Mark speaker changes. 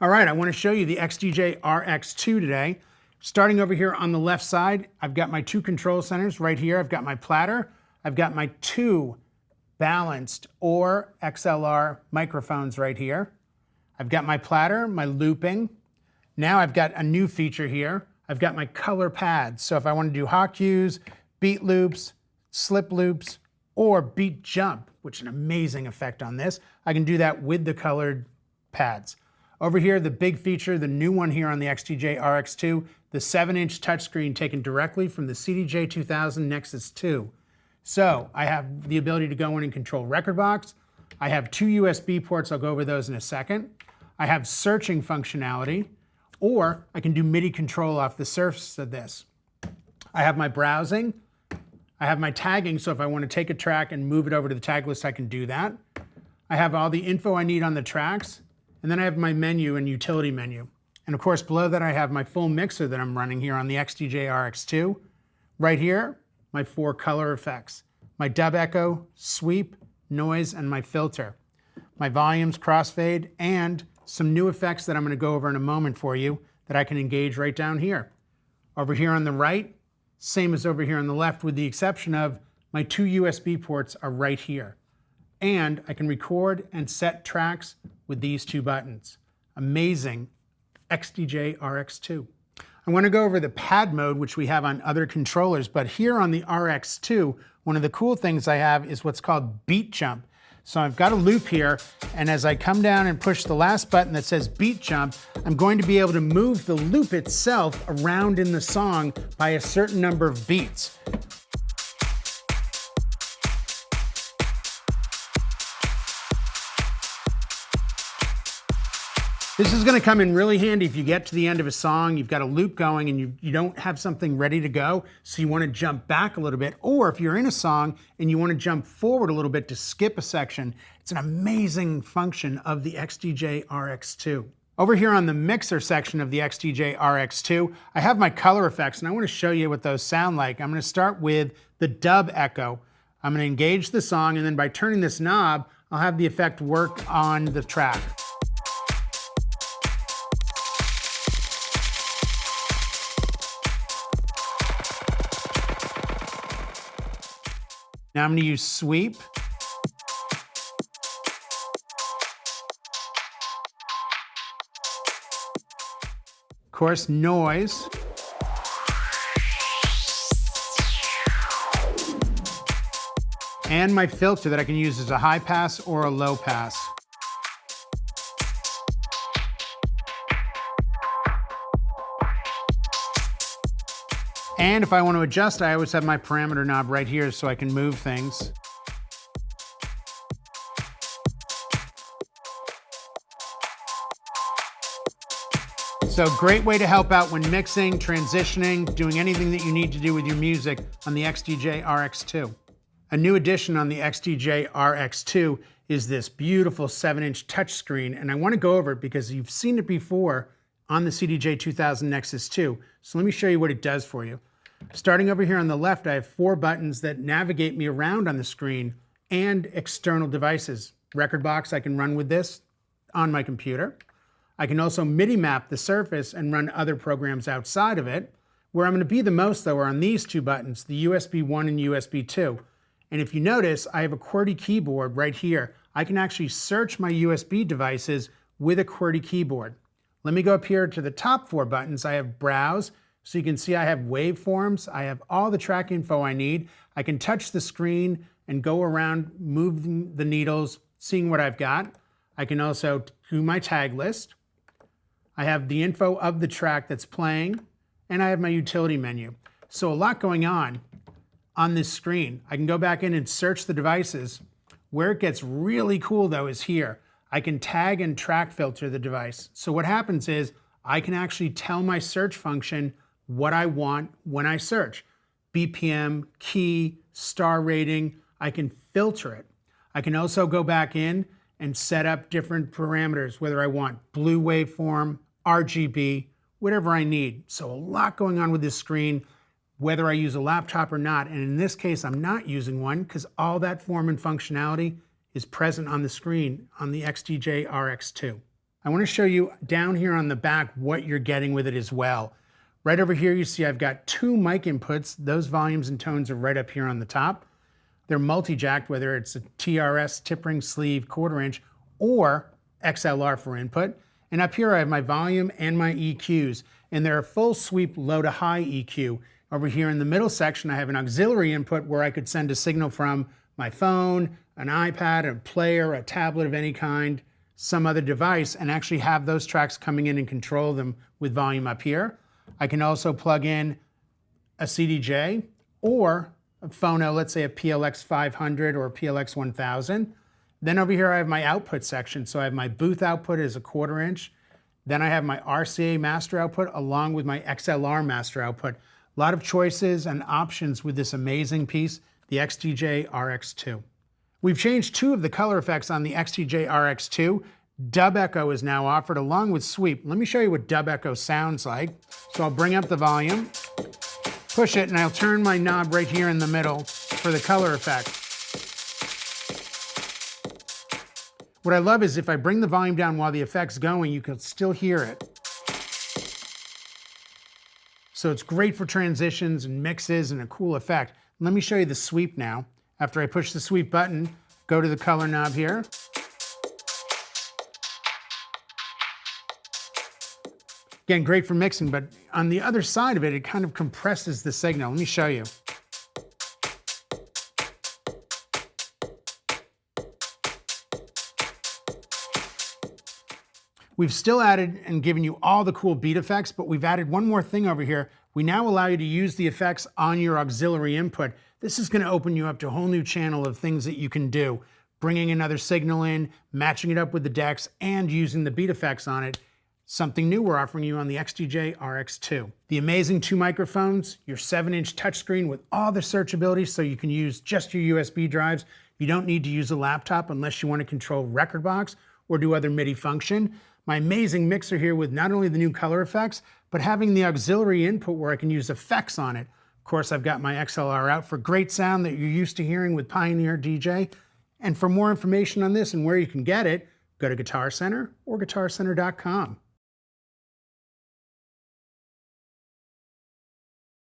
Speaker 1: All right, I want to show you the XDJ-RX2 today. Starting over here on the left side, I've got my two control centers right here. I've got my platter. I've got my two balanced or XLR microphones right here. I've got my platter, my looping. Now I've got a new feature here. I've got my color pads. So if I want to do hot cues, beat loops, slip loops, or beat jump, which is an amazing effect on this, I can do that with the colored pads. Over here, the big feature, the new one here on the XDJ-RX2, the 7-inch touchscreen taken directly from the CDJ-2000 Nexus 2. So I have the ability to go in and control record box. I have two USB ports, I'll go over those in a second. I have searching functionality, or I can do MIDI control off the surface of this. I have my browsing. I have my tagging, so if I want to take a track and move it over to the tag list, I can do that. I have all the info I need on the tracks. And then I have my menu and utility menu. And of course, below that I have my full mixer that I'm running here on the XDJ-RX2. Right here, my 4 color effects. My dub echo, sweep, noise, and my filter. My volumes, crossfade, and some new effects that I'm going to go over in a moment for you that I can engage right down here. Over here on the right, same as over here on the left, with the exception of my 2 USB ports are right here. And I can record and set tracks with these 2 buttons. Amazing XDJ-RX2. I want to go over the pad mode, which we have on other controllers, but here on the RX2, one of the cool things I have is what's called beat jump. So I've got a loop here, and as I come down and push the last button that says beat jump, I'm going to be able to move the loop itself around in the song by a certain number of beats. This is going to come in really handy if you get to the end of a song, you've got a loop going and you don't have something ready to go, so you want to jump back a little bit, or if you're in a song and you want to jump forward a little bit to skip a section. It's an amazing function of the XDJ-RX2. Over here on the mixer section of the XDJ-RX2, I have my color effects, and I want to show you what those sound like. I'm going to start with the dub echo. I'm going to engage the song, and then by turning this knob, I'll have the effect work on the track. Now I'm going to use sweep. Of course, noise. And my filter that I can use as a high pass or a low pass. And if I want to adjust, I always have my parameter knob right here so I can move things. So great way to help out when mixing, transitioning, doing anything that you need to do with your music on the XDJ-RX2. A new addition on the XDJ-RX2 is this beautiful 7-inch touchscreen, and I want to go over it because you've seen it before on the CDJ-2000 Nexus 2. So let me show you what it does for you. Starting over here on the left, I have 4 buttons that navigate me around on the screen and external devices. Record box, I can run with this on my computer. I can also MIDI map the surface and run other programs outside of it. Where I'm going to be the most, though, are on these 2 buttons, the USB 1 and USB 2. And if you notice, I have a QWERTY keyboard right here. I can actually search my USB devices with a QWERTY keyboard. Let me go up here to the top 4 buttons. I have browse, so you can see I have waveforms. I have all the track info I need. I can touch the screen and go around moving the needles, seeing what I've got. I can also do my tag list. I have the info of the track that's playing, and I have my utility menu. So a lot going on this screen. I can go back in and search the devices. Where it gets really cool, though, is here. I can tag and track filter the device. So what happens is I can actually tell my search function what I want when I search. BPM, key, star rating, I can filter it. I can also go back in and set up different parameters, whether I want blue waveform, RGB, whatever I need. So a lot going on with this screen, whether I use a laptop or not. And in this case, I'm not using one because all that form and functionality is present on the screen on the XDJ-RX2. I want to show you down here on the back what you're getting with it as well. Right over here, you see I've got 2 mic inputs. Those volumes and tones are right up here on the top. They're multi-jacked, whether it's a TRS, tip ring sleeve, 1/4 inch, or XLR for input. And up here I have my volume and my EQs, and they're a full sweep low to high EQ. Over here in the middle section, I have an auxiliary input where I could send a signal from my phone, an iPad, a player, a tablet of any kind, some other device, and actually have those tracks coming in and control them with volume up here. I can also plug in a CDJ or a phono, let's say a PLX 500 or a PLX 1000. Then over here I have my output section. So I have my booth output as a 1/4 inch. Then I have my RCA master output along with my XLR master output. A lot of choices and options with this amazing piece, the XDJ-RX2. We've changed 2 of the color effects on the XDJ-RX2. Dub echo is now offered along with sweep. Let me show you what dub echo sounds like. So I'll bring up the volume, push it, and I'll turn my knob right here in the middle for the color effect. What I love is if I bring the volume down while the effect's going, you can still hear it. So it's great for transitions and mixes and a cool effect. Let me show you the sweep now. After I push the sweep button, go to the color knob here. Again, great for mixing, but on the other side of it, it kind of compresses the signal. Let me show you. We've still added and given you all the cool beat effects, but we've added one more thing over here. We now allow you to use the effects on your auxiliary input. This is going to open you up to a whole new channel of things that you can do. Bringing another signal in, matching it up with the decks, and using the beat effects on it. Something new we're offering you on the XDJ-RX2. The amazing 2 microphones, your 7-inch touchscreen with all the searchability so you can use just your USB drives. You don't need to use a laptop unless you want to control record box or do other MIDI function. My amazing mixer here with not only the new color effects, but having the auxiliary input where I can use effects on it. Of course, I've got my XLR out for great sound that you're used to hearing with Pioneer DJ. And for more information on this and where you can get it, go to Guitar Center or guitarcenter.com.